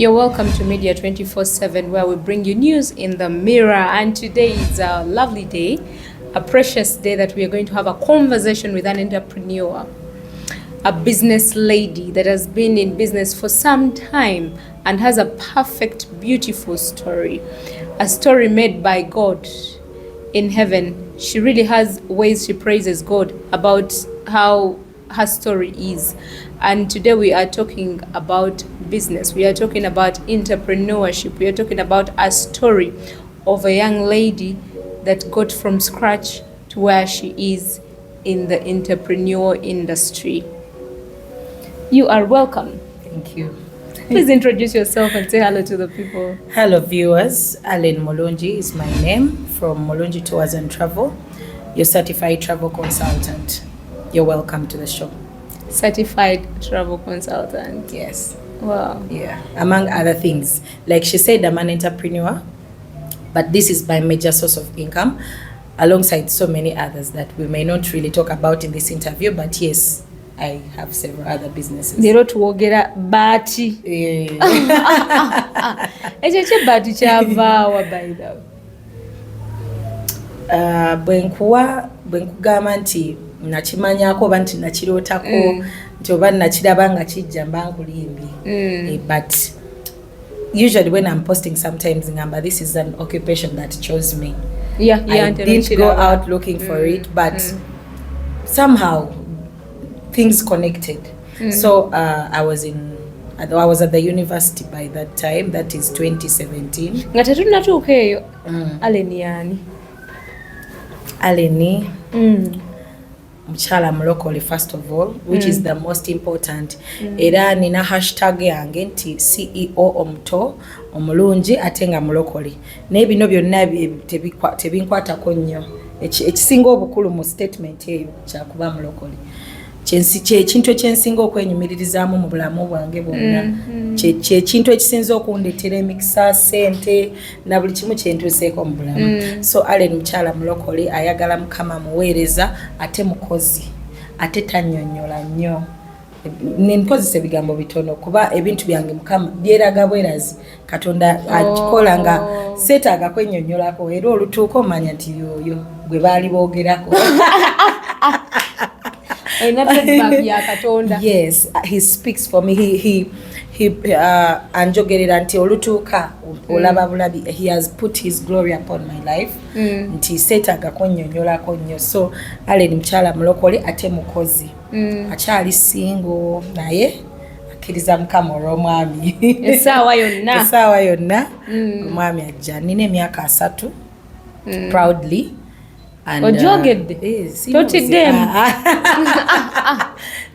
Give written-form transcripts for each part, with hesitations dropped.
You're welcome to Media 24/7, where we bring you news in the mirror. And today is a lovely day, a precious day that we are going to have a conversation with an entrepreneur, a business lady that has been in business for some time and has a perfect, beautiful story, a story made by God in heaven. She really has ways she praises God about how her story is. And today we are talking about business. We are talking about entrepreneurship. We are talking about a story of a young lady that got from scratch to where she is in the entrepreneur industry. You are welcome. Thank you. Please introduce yourself and say hello to the people. Hello viewers, Allen Mulungi is my name, from Mulungi Tours and Travel, your certified travel consultant. You're welcome to the show. Certified travel consultant. Yes. Wow. Yeah, among other things. Like she said, I'm an entrepreneur, but this is my major source of income, alongside so many others that we may not really talk about in this interview, but yes, I have several other businesses. Lero tuwogera bati. Ekyo kye bati kyavaawa by the way. Bwenkugamba nti nakimanyako oba nti nakirootako nti oba nakiraba nga kijja mba nkulimbye. But usually when I'm posting sometimes ngamba this is an occupation that chose me. Yeah, I didn't go out looking for it, but somehow things connected. So I was at the university by that time, that is 2017. Nga tetunatuuka eyo. Allen yani? Allen mchala mulokole first of all, which is the most important. Era nina hashtag yange nti C.E.O omuto omulungi atenga mulokole. Nebino byonna tebinkwatako nnyo. Ekisinga obukulu mu statement eyo kyakuba mulokole. Ekintu ekyensinga okwenyumirizaamu mu bulamu bwange bwonna. Ekintu ekisinza okundetera emikisa, ssente na buli kimu kyentuuseeko mu bulamu. So Allen mukyala mulokole ayagala Mukama muweereza ate mukozi ate tannyonnyola nnyo. Nkozesa ebigambo bitono kuba ebintu byange Mukama byeraga bwerazi Katonda akikola nga seetaaga kwennyonnyolako era olutuuka omanya nti yoyo gwe baali boogerako. Yes, he speaks for me. He anjogerera nti olutuuka olaba bulabi. He has put his glory upon my life. Nti seetaaga kunnyonnyolako nnyo. So Allen mukyala mulokole ate mukozi. Akyali single naye akkiriza Mukama olw'omwami. Essaawa yonna omwami ajja. Nina emyaka 3 proudly. Ojogedde totiddemu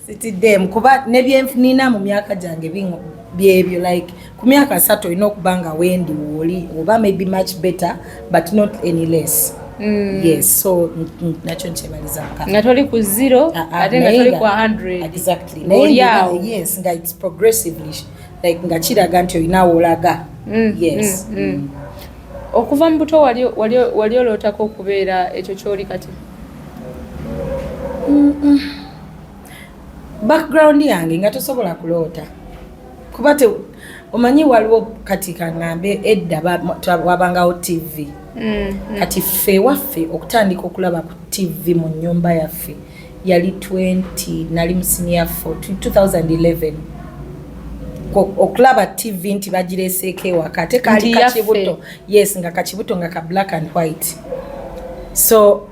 sitiddemu kuba ne byenfuna mu myaka gyange byebyo, like ku myaka 3 olina okuba nga wendi woli oba maybe much better but not any less. Yes, so nakyo nkyebaliza Mukama nga toli ku 0 ate nga toli ku 100. Exactly. Yes, nga it's progressively like nga kiraga nti olinawo olaga. Yes. Okuva mu buto wali olootako okubeera ekyo kyoli kati? Background yange nga tosobola kuloota kuba omanyi waliwo kati kangambe edda wabangawo TV. Kati ffe waffe okutandika okulaba ku TV mu nnyumba yaffe yali 20 nali mu senior 2011. Okulaba TV nti bagireseeko ewaka ate kaali kakibuto. Yes, nga kakibuto nga ka black and white. So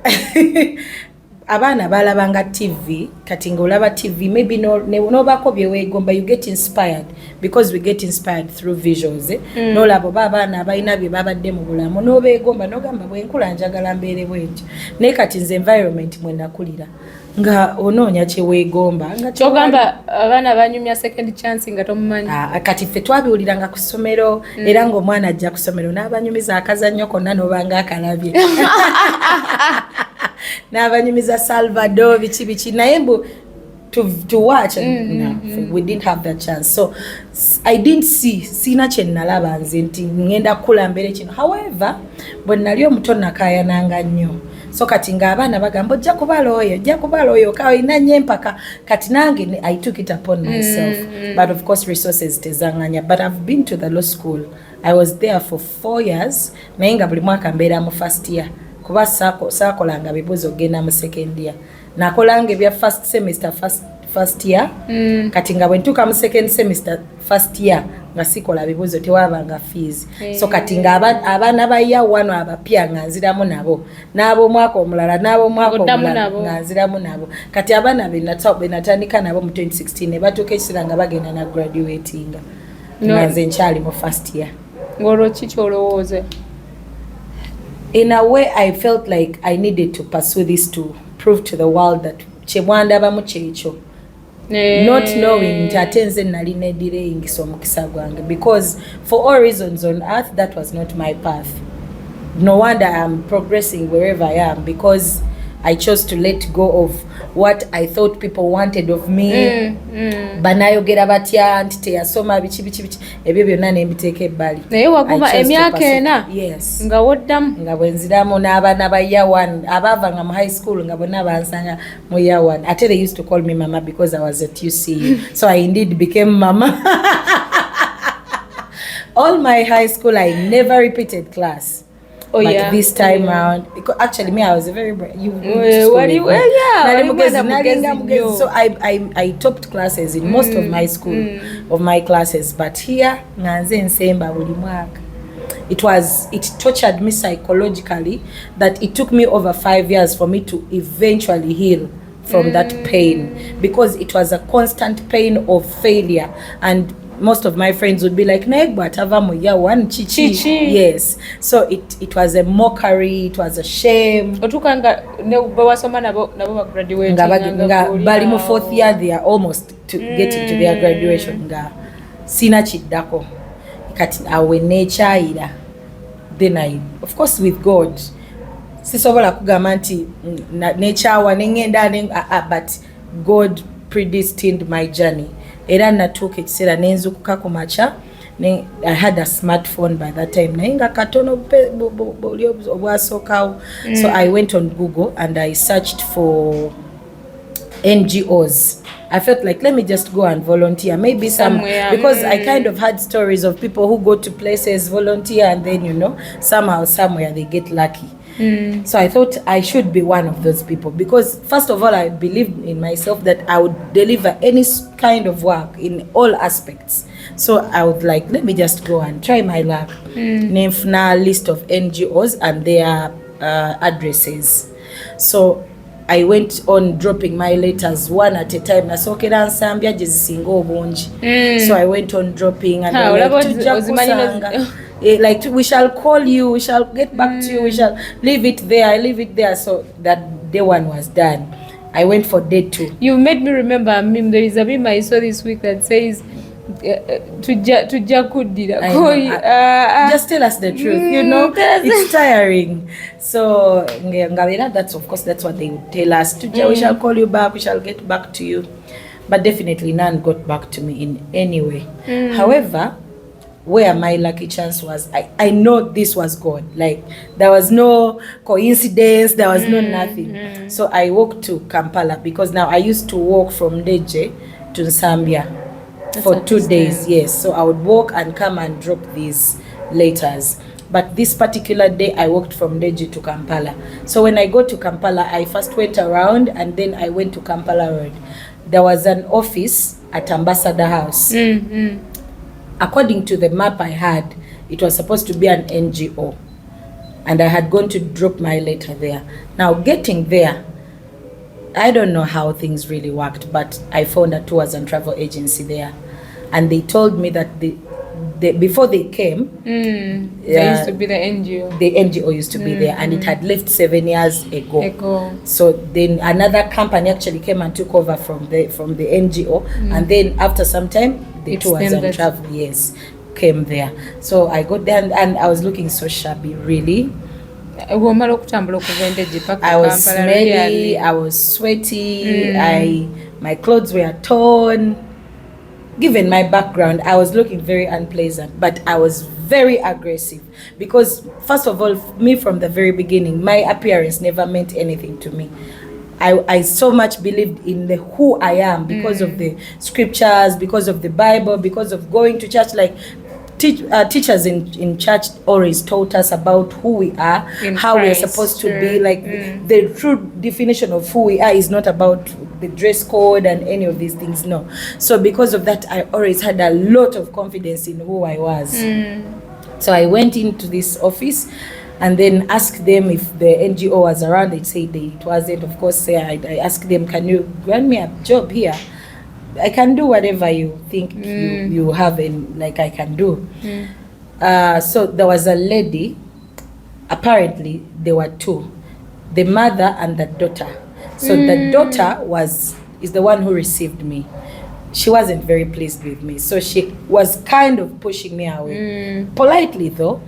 abaana balabanga TV, kati ng'olaba TV maybe nobaako bye weegomba, you get inspired because we get inspired through visuals. N'olaba oba abaana abalina bye babadde mu bulamu n'obeegomba n'ogamba bwenkula njagala mbeere bwentyo. Naye kati nze environment mwe nakulira nga onoonya kye weegomba. Kyogamba abaana banyumya second chance nga tomumanyi. Kati ffe twabiwuliranga ku ssomero era ng'omwana ajja ku ssomero n'abanyumiza akazannyo konna n'obanga akalabye. N'abanyumiza Salvador biki naye mbu to watch and we didn't have that chance. So I didn't sina kye nalaba nze nti ngenda kula mbere kino. However, bwe nali omuto nakaayananga nnyo. so kati ng'abaana bagamba ojja kuba lawyer kawina nnyo empaka kati nange I took it upon myself but of course resources tezaŋŋanya but I've been to the law school. I was there for 4 years naye nga buli mwaka mbeera mu first year kuba saakolanga bibuuzo ogenda mu second year nakolanga ebya first semester first year kati nga bwe ntuuka mu second semester first year nga sikola bibuuzo tewabanga fees so kati nga abaana ba year 1 abapya nga nziramu nabo n'ab'omwaka omulala n'ab'omwaka omulala nga nziramu nabo kati abaana be natandika nabo mu 2016 ne batuuka ekiseera nga bagenda na graduatinga nga nze nkyali mu first year. Ng'olwo ki ky'olowooza? In a way I felt like I needed to pursue this to prove to the world that kyemwandabamu kyekyo. Not knowing nti ate nze nali nedireyingisa omukisa gwange because for all reasons on earth that was not my path. No wonder I'm progressing wherever I am because I chose to let go of what I thought people wanted of me. Banayogera batya nti teyasoma biki ebyo byonna ne mbiteeka ebbali. Naye wakuba emyaka ena nga woddamu nga bwe nziramu n'abaana ba year 1 abaavanga mu high school nga bonna bansanga mu year 1 ate they used to call me mama because I was at UCU so I indeed became mama. All my high school I never repeated class. But this time around, because actually me, I was a very so I topped classes in most of my school of my classes. But here, it tortured me psychologically that it took me over 5 years for me to eventually heal from that pain because it was a constant pain of failure and most of my friends would be like Negbata mu year 1 chichi. Yes, so it was a mockery, it was a shame. Otukanga ne bawasoma nabo graduate bali mu 4th year they are almost to get into their graduation nga sina chiddako kati awe nechaira then I of course with God sisobola kugamba nti nechawa nengenda but God predestined my journey. Era natuuka ekiseera nenzukuka ku makya I had a smartphone by that time naye nga katono buli obwasookawo so I went on Google and I searched for NGOs. I felt like let me just go and volunteer maybe somewhere because I kind of had stories of people who go to places volunteer and then somehow somewhere they get lucky. So I thought I should be one of those people because first of all I believed in myself that I would deliver any kind of work in all aspects. So I would like let me just go and try my luck. Name a list of NGOs and their addresses. So I went on dropping my letters one at a time. Nasokera nsambya gye zisinga obungi. So I went on dropping and like we shall call you, we shall get back to you, we shall leave it there. So that day one was done. I went for day 2. You made me remember a meme. There is a meme I saw this week that says tujja kuddira just tell us the truth, it's tiring. So ngabera that's of course that's what they would tell us. We shall call you back, we shall get back to you, but definitely none got back to me in any way. However, where my lucky chance was, I know this was God. Like there was no coincidence, there was no nothing. So I walked to Kampala because now I used to walk from Deje to Zambia for 2 days. Yes, so I would walk and come and drop these letters. But this particular day I walked from Deje to Kampala. So when I go to Kampala, I first went around and then I went to Kampala Road. There was an office at Ambassador House. According to the map I had, it was supposed to be an NGO. And I had gone to drop my letter there. Now getting there, I don't know how things really worked, but I found a tours and travel agency there. And they told me that before they came, there used to be the NGO. The NGO used to be there, and it had left 7 years ago. So then another company actually came and took over from the NGO, and then after some time, the tours and travel came there. So I got there, and I was looking so shabby, really. I was smelly, I was sweaty, my clothes were torn. Given my background, I was looking very unpleasant, but I was very aggressive, because first of all, me from the very beginning, my appearance never meant anything to me. I so much believed in the who I am because of the scriptures, because of the Bible, because of going to church. Like teachers in church always taught us about who we are, in how Christ, we're supposed to be. Like the true definition of who we are is not about the dress code and any of these things. No. So because of that, I always had a lot of confidence in who I was. So I went into this office and then asked them if the NGO was around. They said it wasn't. Of course, I asked them, can you grant me a job here? I can do whatever you think you have, and like I can do. So there was a lady, apparently there were two, the mother and the daughter. So the daughter is the one who received me. She wasn't very pleased with me, so she was kind of pushing me away, politely though,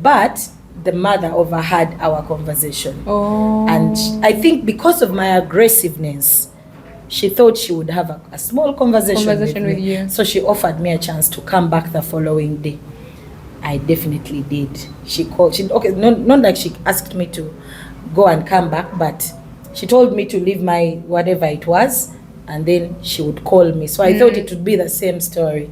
but the mother overheard our conversation. And I think because of my aggressiveness, she thought she would have a small conversation with you. So she offered me a chance to come back the following day. I definitely did. She called, not like she asked me to go and come back, but she told me to leave my whatever it was, and then she would call me. So I thought it would be the same story.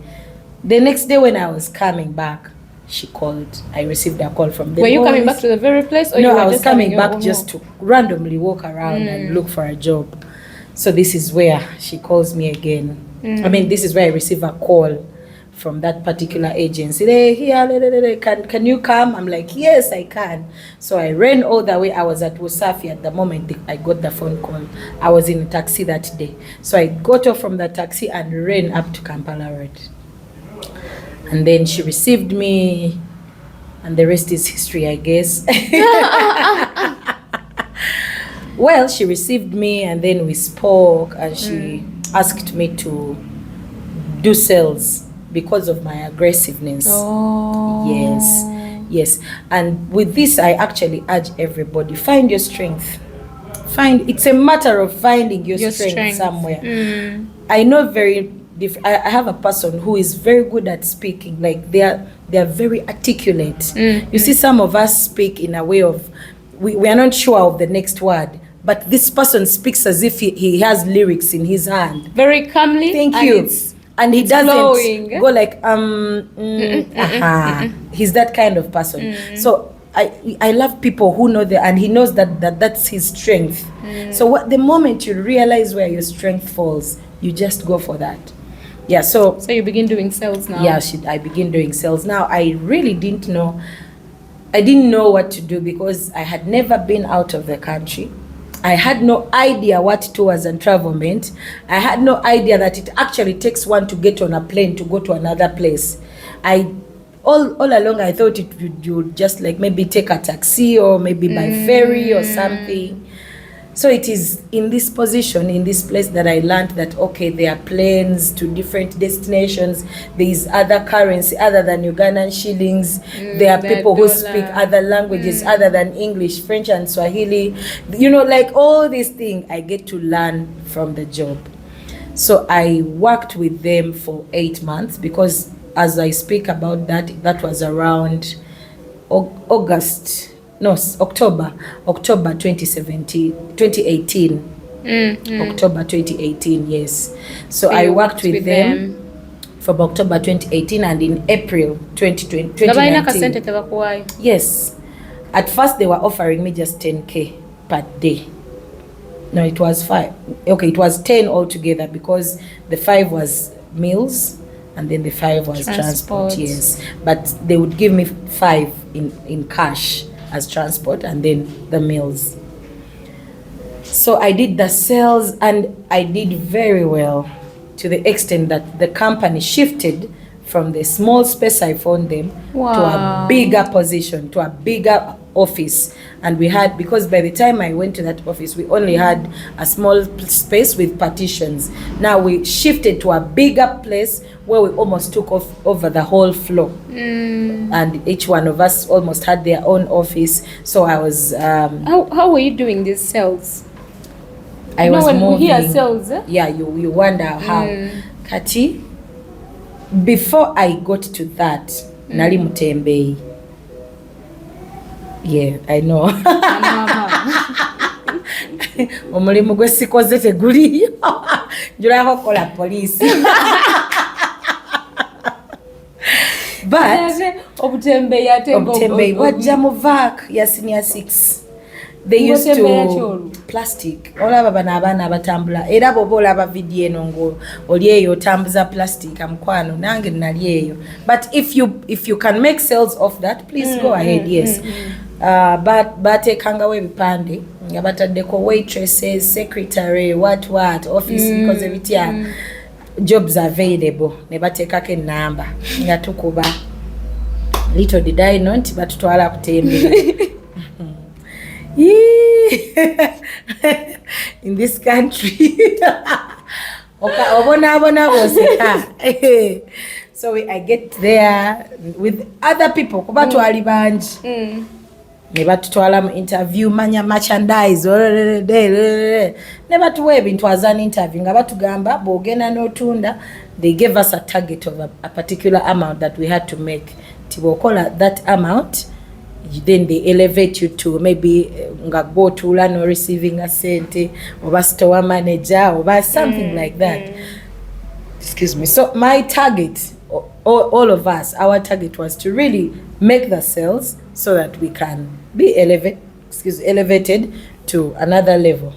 The next day when I was coming back, she called. I received a call from the Were you coming back to the very place? Or no, you were I was just coming back just to randomly walk around and look for a job. So this is where she calls me again. I mean, this is where I receive a call from that particular agency. Hey, here, can you come? I'm like, yes, I can. So I ran all the way. I was at Wasafi at the moment I got the phone call. I was in a taxi that day. So I got off from the taxi and ran up to Kampala Road. And then she received me, and the rest is history, I guess. Well, she received me, and then we spoke, and she asked me to do sales because of my aggressiveness. Yes. And with this, I actually urge everybody, find your strength. It's a matter of finding your strength somewhere. I know I have a person who is very good at speaking. Like they are very articulate. You see, some of us speak in a way of we are not sure of the next word, but this person speaks as if he has lyrics in his hand, very calmly. Thank you. And he doesn't flowing. Go like he's that kind of person. So I love people who know that, and he knows that's his strength. So the moment you realize where your strength falls, you just go for that. Yeah, so you begin doing sales now. Yeah, I begin doing sales now. I really didn't know. I didn't know what to do because I had never been out of the country. I had no idea what tours and travel meant. I had no idea that it actually takes one to get on a plane to go to another place. All along I thought you would just like maybe take a taxi or maybe by ferry or something. So it is in this position, in this place, that I learned that, okay, there are planes to different destinations. There is other currency other than Ugandan shillings. There are people who speak other languages other than English, French and Swahili. You know, like all these things I get to learn from the job. So I worked with them for 8 months because as I speak about that was around October 2018. October 2018, yes. So I worked with them from October 2018, and in April 2019. Yes. At first they were offering me just 10K per day. No, it was 5. Okay, it was 10 altogether because the 5 was meals and then the 5 was transport. Yes. But they would give me 5 in cash as transport and then the meals. So I did the sales and I did very well, to the extent that the company shifted from the small space I found them to a bigger position, to a bigger office. And we had, because by the time I went to that office, we only had a small space with partitions. Now we shifted to a bigger place where we almost took over the whole floor. And each one of us almost had their own office. So I was... How were you doing these sales? I was when moving. We hear sales, eh? Yeah, you wonder how. Kati, before I got to that, nali mutembeeyi. Yeah, I know. Omulimu gwe sikoze teguliyo. Njulako kola poliisi. But obutembeeyi wajja mu vac ya senior 6. They used to plastic. Olaba bana abaana abatambula. Era bw'oba olaba vidiyo eno ng'oli eyo otambuza plastic amukwano nange nali eyo. But if you can make sales of that, please go ahead, yes. Bateekangawo ebipande nga bataddeko waitresses, secretary, what, office bikoze bitya. Jobs available. Ne bateekako ennamba nga tukuba. Little did I know nti batutwala kutembeera. In this country. So I get there with other people. Kuba twali bangi. Ne batutwala mu interview manya merchandise. Ne batuwa ebintu as an interview nga batugamba bw'ogenda n'otunda. They gave us a target of a particular amount that we had to make. Tibokola that amount. Then they elevate you to maybe nga gotula no receiving a sente or store manager or something like that. Excuse me. So my target, all of us, our target was to really make the sales so that we can be elevated to another level.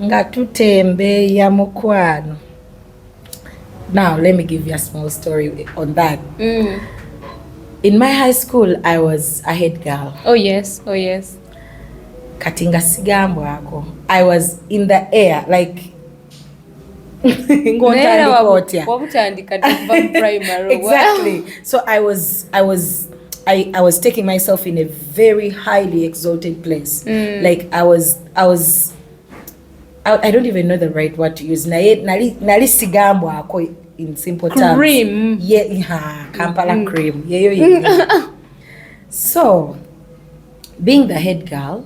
Nga tutembe ya mukwano. Now let me give you a small story on that. In my high school, I was a head girl. Oh yes. Katinga sigambo ako. I was in the air, like exactly. So I was taking myself in a very highly exalted place. Like I don't even know the right word to use. Nali sigambo ako. In simple terms. Cream. Yeah, Kampala cream. Yeah. So, being the head girl,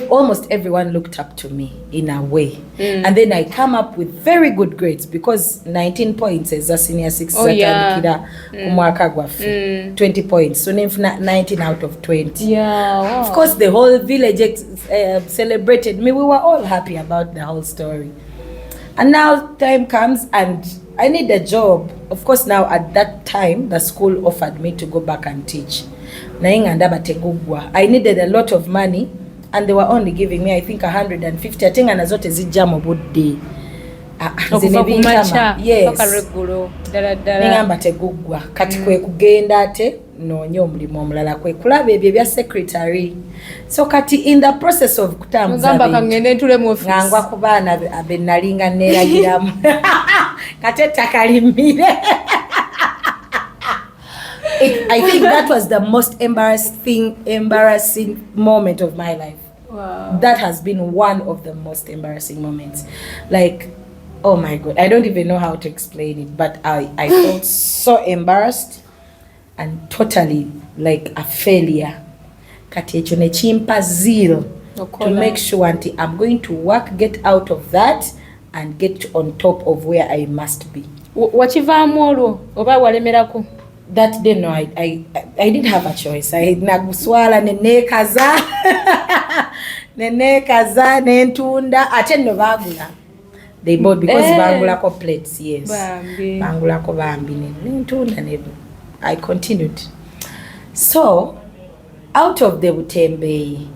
almost everyone looked up to me in a way. And then I come up with very good grades because 19 points is a senior 6 umwaka gwafe. 20 points. So 19 out of 20. Yeah. Wow. Of course, the whole village celebrated me. We were all happy about the whole story. And now time comes and I need a job. Of course, now at that time, the school offered me to go back and teach. I needed a lot of money and they were only giving me, I think, 150. I think anazote zijamo budde. Yes. Ningamba tegugwa. Kati kwe kugenda ate nonye omulimu omulala kwe kulaba ebyo bya secretary. So kati in the process of kutambuza ngamba kangende tule mu office ngangwa ku baana abenalinga neragiramu kati ettakalimire. I think that was the most embarrassing moment of my life. Wow. That has been one of the most embarrassing moments. Like, oh my God, I don't even know how to explain it, but I felt so embarrassed and totally like a failure. Kati ekyo ne kimpa zeal to make sure that I'm going to work, get out of that and get on top of where I must be. Wachivaamu olwo oba walemerako? That day, no, I didn't have a choice. I naguswala nenekaza nentunda ate no bagula. They bought because bangulako plates, yes. Bangulako bambi nentunda ne. I continued. So out of the butembe,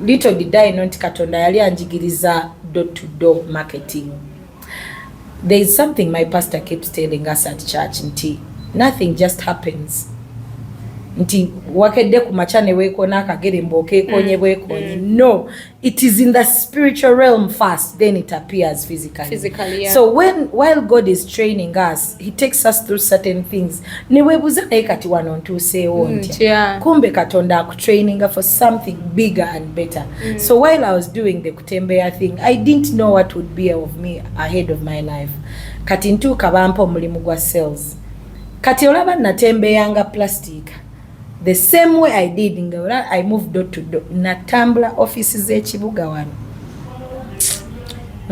little did I know nti Katonda yali anjigiriza door-to-door marketing. There is something my pastor keeps telling us at church, nti nothing just happens. Nti wakedde ku machane weko nakagere mboke konye bwekonye. No, it is in the spiritual realm first, then it appears physically. Yeah. So while God is training us, he takes us through certain things. Newebuza naye kati wano ntuuseewo ntya. Kumbe Katonda akutraininga for something bigger and better. So while I was doing the kutembeya thing, I didn't know what would be of me ahead of my life. Kati ntuuka bampa omulimu gwa sales. Kati olaba natembeyanga plastic. The same way I did in Gaura, I moved door to door. Natambula offices ekibuga wano.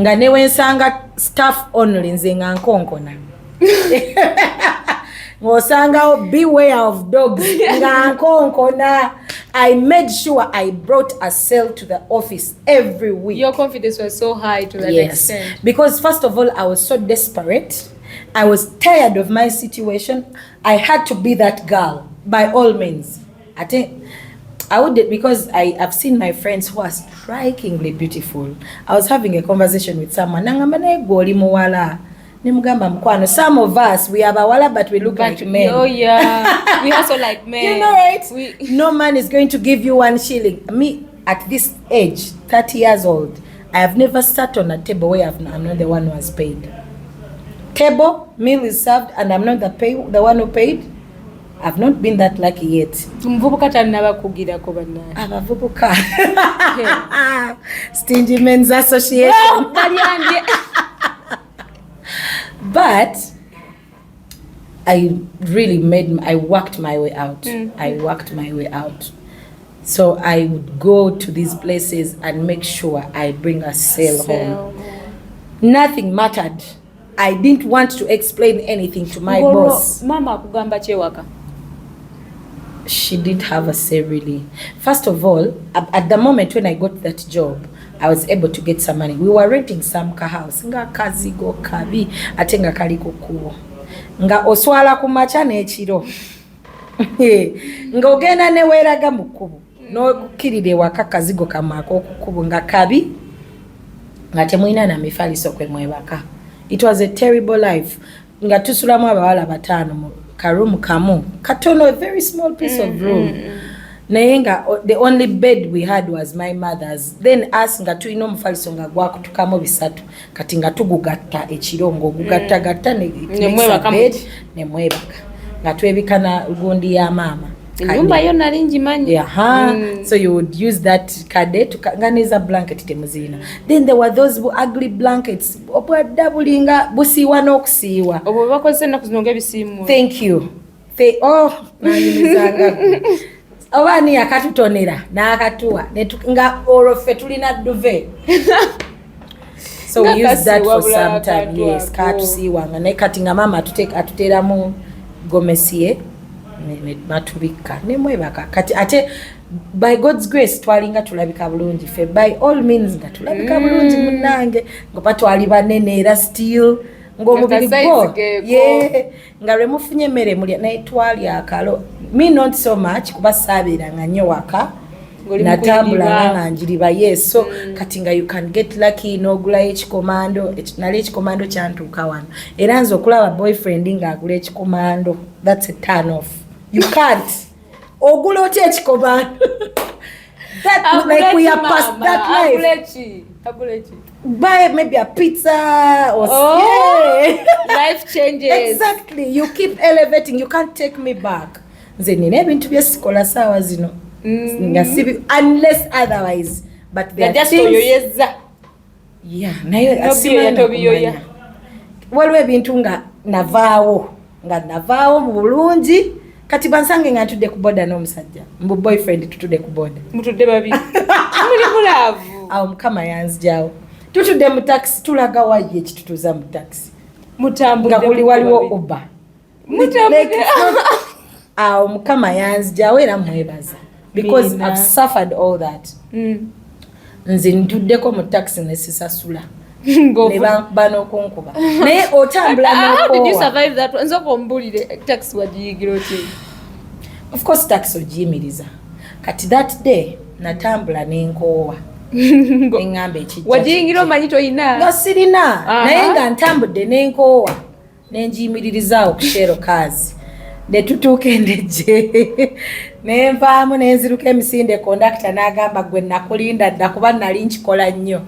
Nga newe nsanga staff only nze nga nkonkona. ng'osangawo beware of dogs nga nkonkona. I made sure I brought a cell to the office every week. Your confidence was so high to that extent. Because first of all, I was so desperate. I was tired of my situation. I had to be that girl by all means. I think I would, because I've seen my friends who are strikingly beautiful. I was having a conversation with someone. Some of us, we are bawala, but we look like men. Oh yeah, we also like men. You know, right? No man is going to give you 1 shilling. Me, at this age, 30 years old, I have never sat on a table where I'm not the one who has paid. Table, meal is served, and I'm not the one who paid. I've not been that lucky yet. Abavubuka. Stingy Men's Association. But I worked my way out. I worked my way out. So I would go to these places and make sure I bring a sale home. Nothing mattered. I didn't want to explain anything to my boss. Mama kugamba chewaka. She didn't have a say really. First of all, at the moment when I got that job, I was able to get some money. We were renting some house. Nga kazigo kabi atenga kaliko kuo. Nga oswala kumacha n'ekiro. Nga ogenda ne weeraga mu kkubo. N'okkirira waka kazigo kamaako okukubo nga kabi. Nga temulina na mifaliso kwe mwebaka. It was a terrible life. Nga tusulamu abawala bataano mu karoom kamu. Katono, a very small piece of room. Nayenga, the only bed we had was my mother's. Then us nga tulina omufaliso nga gwakutukamo bisatu. Kati nga tugugatta ekirongo gugatta ne bed ne mwebaka. Nga twebikana gundi ya mama. Nyumba yo nali njimanyi. So you would use that kade tukanganiza blanket temuzina. Then there were those ugly blankets. Obwa doublinga busiwa n'okusiiwa. Obwo bakozesa na kuzinonga ebisimu. Thank you. Nanyumizanga. Obani yakatutonera n'akatuwa nga orofe tulina duve. So we use that for some time. Yes, katusiiwanga naye kati nga mama atuteramu gomesie matubika nemwebaka kati ate by God's grace twalinga tulabika bulungi fe by all means nga tulabika bulungi munange ngoba twali banene era still ng'omubiri gwo nga lwe mufunye emmere mulya naye twali akalo me not so much kuba saabeeranga nnyo waka natambulanga nga njiriba so kati nga you can get lucky n'ogulayo ekikomando nali ekikomando kyantuuka wano era nze okulaba boyfriend ng'agula ekikomando that's a turn off. You can't. Ogula otya ekikomando. That like we are past that life. Abulechi. Buy maybe a pizza or life changes. Exactly. You keep elevating. You can't take me back. Nze nina ebintu byesikola saawa zino. Unless otherwise. But they are just oyoyeza. Yeah. Nayo asimanya kumanya. Waliwo ebintu nga navaawo bulungi. Kati bansange nga ntudde ku boda n'omusajja. Mbu boyfriend tutudde ku boda. Mutudde babiri. Muli mulavu. Awo mukama yanzijjawo. Tutudde mu taxi tulaga wayi ekitutuuza mu taxi. Mutambudde. Nga kuli waliwo Uber. Mutambudde. Awo mukama yanzijjawo era mwebaza. Because I've suffered all that. Nze ntuddeko mu taxi ne sisasula. Ne bankuba. Naye otambula n'okoowa. How did you survive that? Nzoka ombulire taxi wagiyigira otya? Of course taxi ogiyimiriza. Kati that day natambula n'enkoowa. Engamba ekijja. Wagiyingira omanyi toyina? Nga sirina. Naye nga ntambudde n'enkoowa. Ne njiyimirizaawo ku Shero Cars. Ne tutuuka endejje. Ne nvaamu ne nziruka emisinde kondakita n'agamba gwe nakulinda dda kuba nali nkikola nnyo.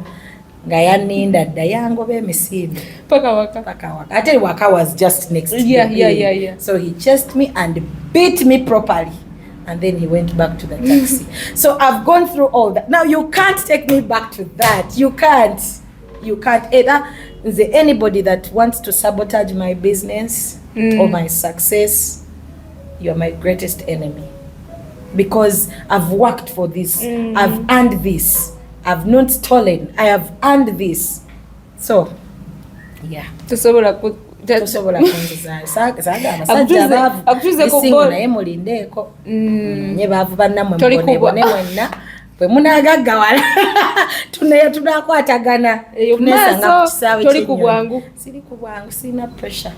Nga yaninda dda yangoba emisinde. Paka waka. I tell you, waka was just next to me. Yeah. So he chased me and beat me properly. And then he went back to the taxi. So I've gone through all that. Now you can't take me back to that. You can't. Either is there anybody that wants to sabotage my business or my success, you're my greatest enemy. Because I've worked for this. I've earned this. I've not stolen. I have earned this. So, yeah. tosobola kunzizaayo saaga abasajja baavu naye mulindeeko nye baavu bannammwe mubone mwenna bwe munaagaggawala tunakwatagana tunesanga ku kisaawe toli ku bwangu siri ku bwangu sirina pressure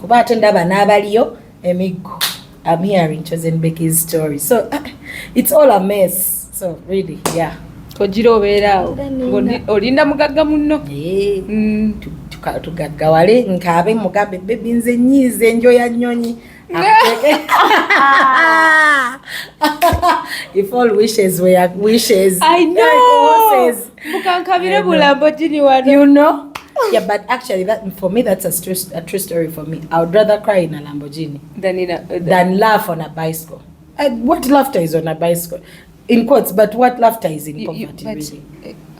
kuba ate ndaba n'abaliyo emiggo. I'm hearing Chosen Becky's story, so it's all a mess. So really, yeah. Kojiro obeeraawo olinda mugagga munno tugaggawale nkaabe mugambe bebi nze nnyiize enjoya nnyonyi. If all wishes were wishes, I know. Mukankabire bulambo jini wano. You know? Yeah, but actually, that for me, that's a true story for me. I would rather cry in a Lamborghini than laugh on a bicycle. What laughter is on a bicycle? In quotes, but what laughter is in poverty, really?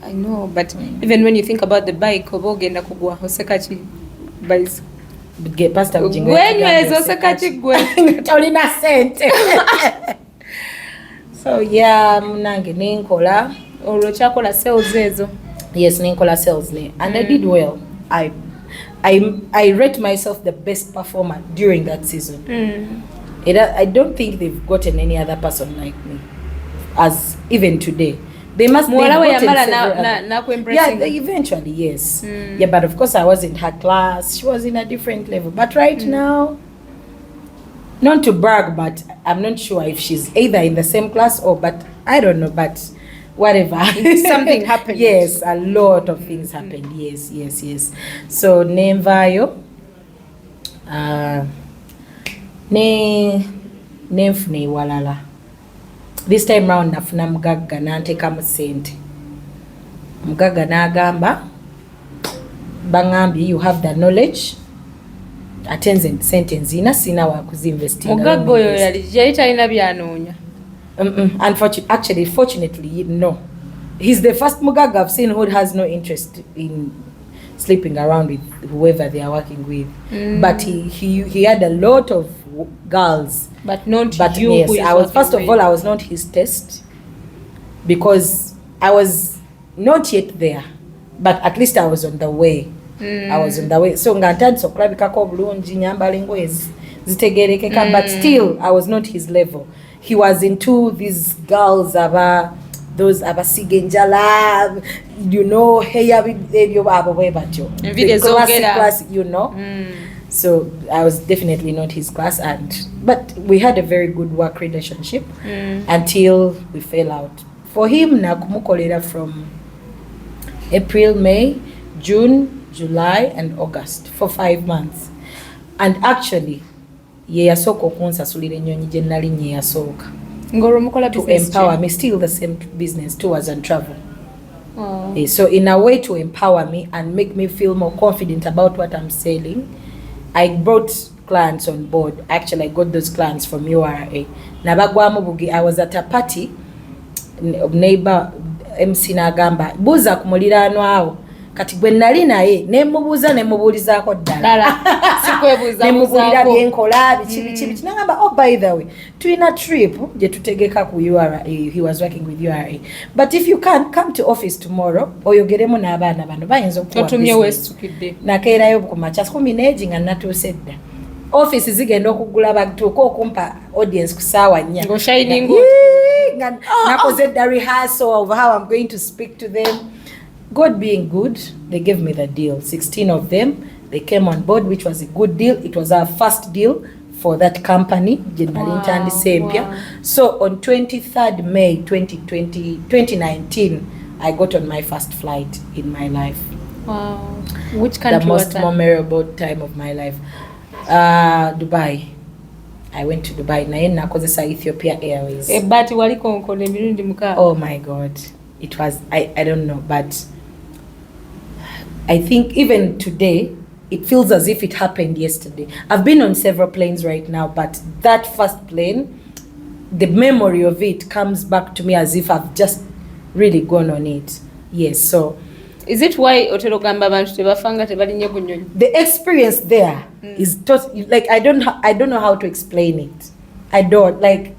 I know, but even when you think about the bike, obogenda kugwa osekachi bicycle. Get past a jingle. When you is osekachi gwe. Tolina sente. So yeah, munange ninkola. Olochakola sales ezo. Yes, ninkola sales ne, and I did well. I rate myself the best performer during that season. I don't think they've gotten any other person like me, as even today. They must be eventually, yes. Yeah, but of course I was in her class. She was in a different level. But right now, not to brag, but I'm not sure if she's either in the same class but I don't know, but whatever. Something happened. Yes, a lot of things happened. Yes. So nenvayo nenfune walala. This time round nafuna mugagga nantekamu sente. Mugagga n'agamba bangambye you have the knowledge atenze sente nzina sina wa kuzinvestinga. Mugagga oyo yali talina byanoonya. Fortunately, no. He's the first mugagga I've seen who has no interest in sleeping around with whoever they are working with. But he had a lot of girls. But not you. Yes, first of all, I was not his test because I was not yet there. But at least I was on the way. I was on the way. So ngantandise okulabikako bulungi nyambala engoye zitegerekeka, but still I was not his level. He was into these girls those abasigenjala, you know, heya ebyo abo bwe batyo. Class, you know. So I was definitely not his class, but we had a very good work relationship until we fell out. For him, nakumukolera from April, May, June, July, and August for 5 months. And actually, ye yasooka okunsasulira ennyonyi gye nali nye yasooka to empower me, still the same business, tours and travel. So in a way to empower me and make me feel more confident about what I'm selling, I brought clients on board. Actually, I got those clients from URA. Nabagwamu bugi, I was at a party, neighbor MC n'agamba buuza ku muliraanwa awo kati gwe nali naye nemubuuza nemubuulizaako ddala nemubulira byenkola biki n'agamba oh by the way tulina trip gye tutegeka ku URA. He was working with URA, but if you can't come to office tomorrow oyogeremu n'abaana bano bayinza okutumye westukidde nakeerayo ku makya 10 nga natuuse dda office zigenda okugula batuuka okumpa audience ku ssaawa 4 nakoze the rehearsal of how I'm going to speak to them. God being good, they gave me the deal. 16 of them, they came on board, which was a good deal. It was our first deal for that company, wow. So on 23rd May 2019, I got on my first flight in my life. Wow. Which country? The most memorable time of my life. Dubai. I went to Dubai. Naenda nakozesa Ethiopia Airways. But waliko nkole mirundi muka. Oh my God. It was, I don't know, but I think even today, it feels as if it happened yesterday. I've been on several planes right now, but that first plane, the memory of it comes back to me as if I've just really gone on it. Yes, so. Is it why otero gamba abantu tebafanga tebalinye ku nnyonyi? The experience there is like I don't know how to explain it. I don't like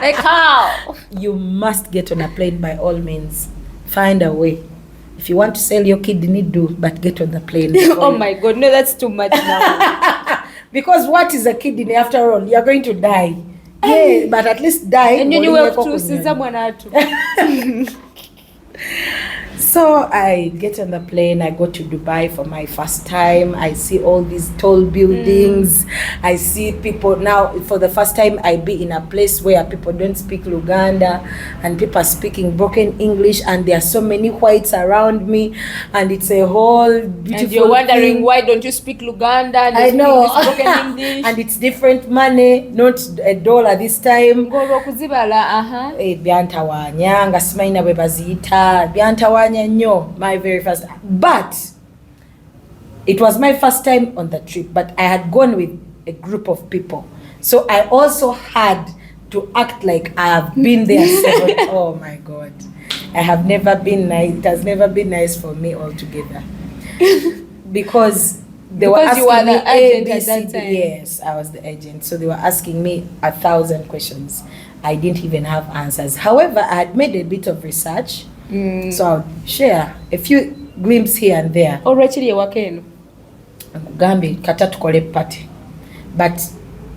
like how? You must get on a plane by all means. Find a way. if you want to sell your kidney, do, but get on the plane. Oh my God, no, that's too much now. Because what is a kidney after all? You're going to die. Yeah, but at least die. And you have to see someone out. So I get on the plane, I go to Dubai for my first time. I see all these tall buildings. I see people. Now, for the first time, I be in a place where people don't speak Luganda and people are speaking broken English, and there are so many whites around me, and it's a whole beautiful And you're wondering, thing. why don't you speak Luganda? And I know. broken English. And it's different money, not $1 this time. Byantawanya nga simaina bwe baziyita, byantawanya nnyo, my very first. But it was my first time on the trip, but I had gone with a group of people, so I also had to act like I have been there several. Oh my God, I have never been nice. It has never been nice for me altogether. Because they were asking you were the me agent at that time. Yes, I was the agent. So they were asking me 1,000 questions. I didn't even have answers. However, I had made a bit of research. So I'll share a few glimpses here and there. Gambi kata tukole party. But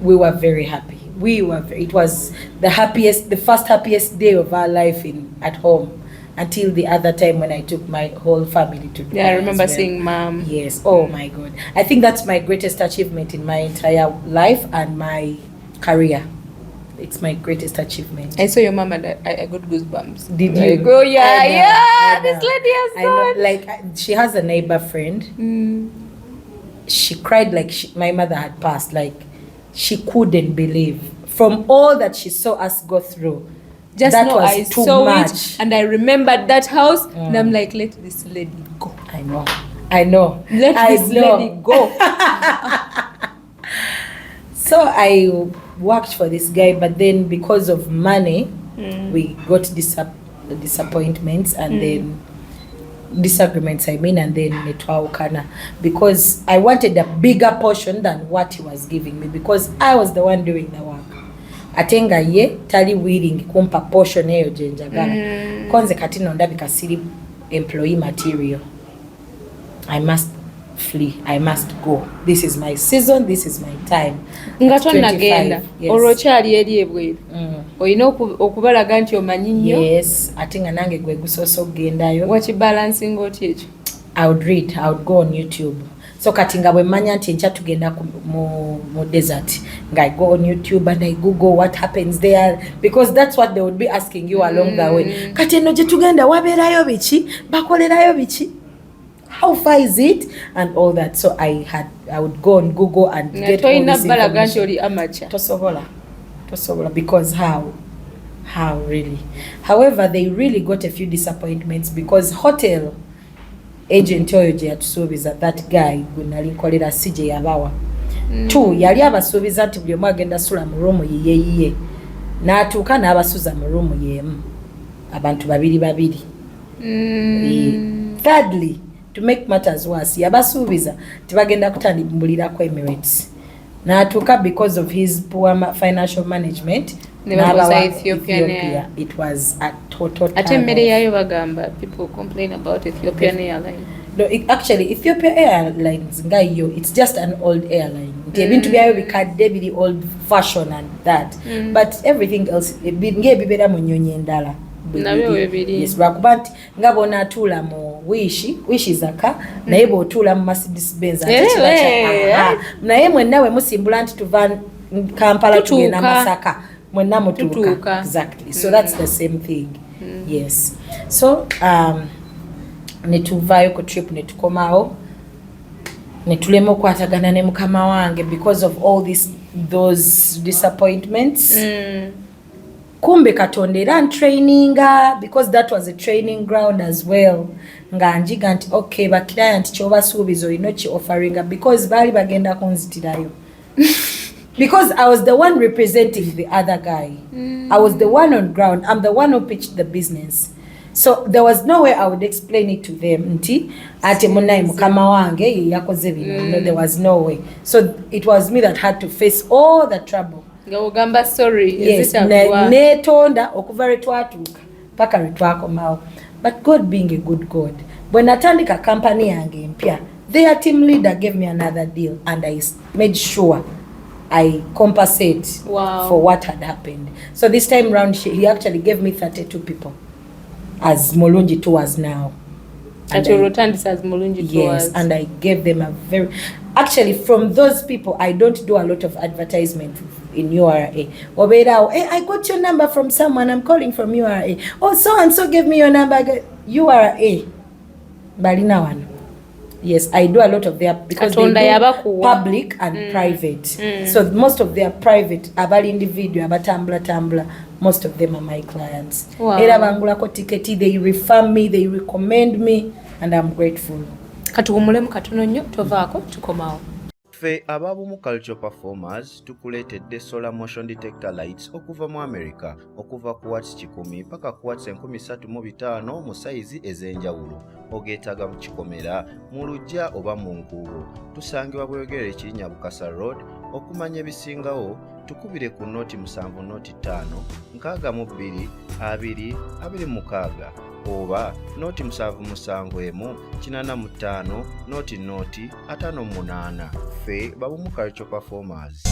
we were very happy. It was the first happiest day of our life at home. Until the other time when I took my whole family to Dubai. Yeah, I remember seeing Mom. Yes. Oh my God. I think that's my greatest achievement in my entire life and my career. It's my greatest achievement. I saw your mom and I got goosebumps. Did you? Like, oh yeah, this lady has gone. Like, she has a neighbor friend. She cried like my mother had passed. Like, she couldn't believe. From all that she saw us go through, just that know was I too saw much. it and I remembered that house and I'm like, let this lady go. I know. Let this lady go. So I worked for this guy, but then because of money, we got disappointments and then disagreements, and then netwaukana, because I wanted a bigger portion than what he was giving me, because I was the one doing the work. Atenga ye tali willing kumpa portion eyo jenjagala. Konze kati ndabika siri employee material. I must flee. I must go. This is my season. This is my time. Ngatonna genda. Orochali eri ebweru. Oyina okubalaga nti omanyi nnyo. Yes, atenga nange gwe gusoso gendayo. What balancing oti ekyo? I would read. I would go on YouTube. So katinga bwe manya nti ncha tugenda mu desert. I go on YouTube and I Google what happens there, because that's what they would be asking you along the way. Kati eno gye tugenda waberayo biki? Bakolerayo biki? How far is it? And all that. So I would go on Google and get all this information. Tosobola, because how really? However, they really got a few disappointments, because hotel agent oyo gye yatusuubiza, that guy gwe nali nkolera si gye yabawa. Two, yali abasuubiza nti buli omu agenda sula mu ruumu yiye. N'atuuka n'abasuza mu ruumu y'emu. Abantu babiri. Thirdly, to make matters worse, yabasuubiza tibagenda kutambulirako Emirates. N'atuuka because of his poor financial management. Ethiopia. It was a total. People complain about Ethiopian Airlines. No, actually, Ethiopia Airlines, it's just an old airline. They've to be very old fashioned and that. But everything else, yes, Rakubanti ngabona atula mu wishi zaka naye bw'otula mu Mercedes Benz naye mwenna we musimbula nti tuva Kampala tugenda Masaka mwenna mutuuka. Exactly. So that's the same thing. Yes. So netuvayo ku trip netukomawo netulema okwatagana ne mukama wange because of all those disappointments. Kumbe Katonda era traininga, because that was a training ground as well. Nga njiga nti okay, ba client kyobasuubiza olina ki offeringa, because bali bagenda kunzitirayo. Because I was the one representing the other guy. I was the one on ground. I'm the one who pitched the business. So there was no way I would explain it to them. Nti ate munaye mukama wange yakoze bino. No, there was no way. So it was me that had to face all the trouble. Ngamba sorry. Yes, netonda okuva lwe twatuuka paka lwe twakomawo. But God being a good God, bwe natandika kampani yange empya, their team leader gave me another deal and I made sure I compensate for what had happened. So this time round, he actually gave me 32 people as Mulungi Tours now. And as Mulungi Tours. Yes, and I gave them a very... Actually, from those people, I don't do a lot of advertisement in URA. I got your number from someone, I'm calling from URA. Oh, so-and-so gave me your number. URA. Balina one. Yes, I do a lot of their, because they do public and private. So most of their private, abali individual, abatambula, most of them are my clients. Era bangulako tiketi, they refer me, they recommend me, and I'm grateful. Katuwumulemu katono nnyo tovaako tukomaawo. Ffe ababumu cultural performers tukuleetedde solar motion detector lights okuva mu America, okuva ku watts 10 paka ku watts 3500 mu sayizi ez'enjawulo. Ogeetaaga mu kikomera, mu luggya oba mu nkuubo. Tusangibwa Bweyogerere Kirinnya Bukasa Road. Okumanya ebisingawo tukubire ku noti 7 noti 5 62 2 26 oba noti 771 85 noti 58. Ffe babumu cultural performers.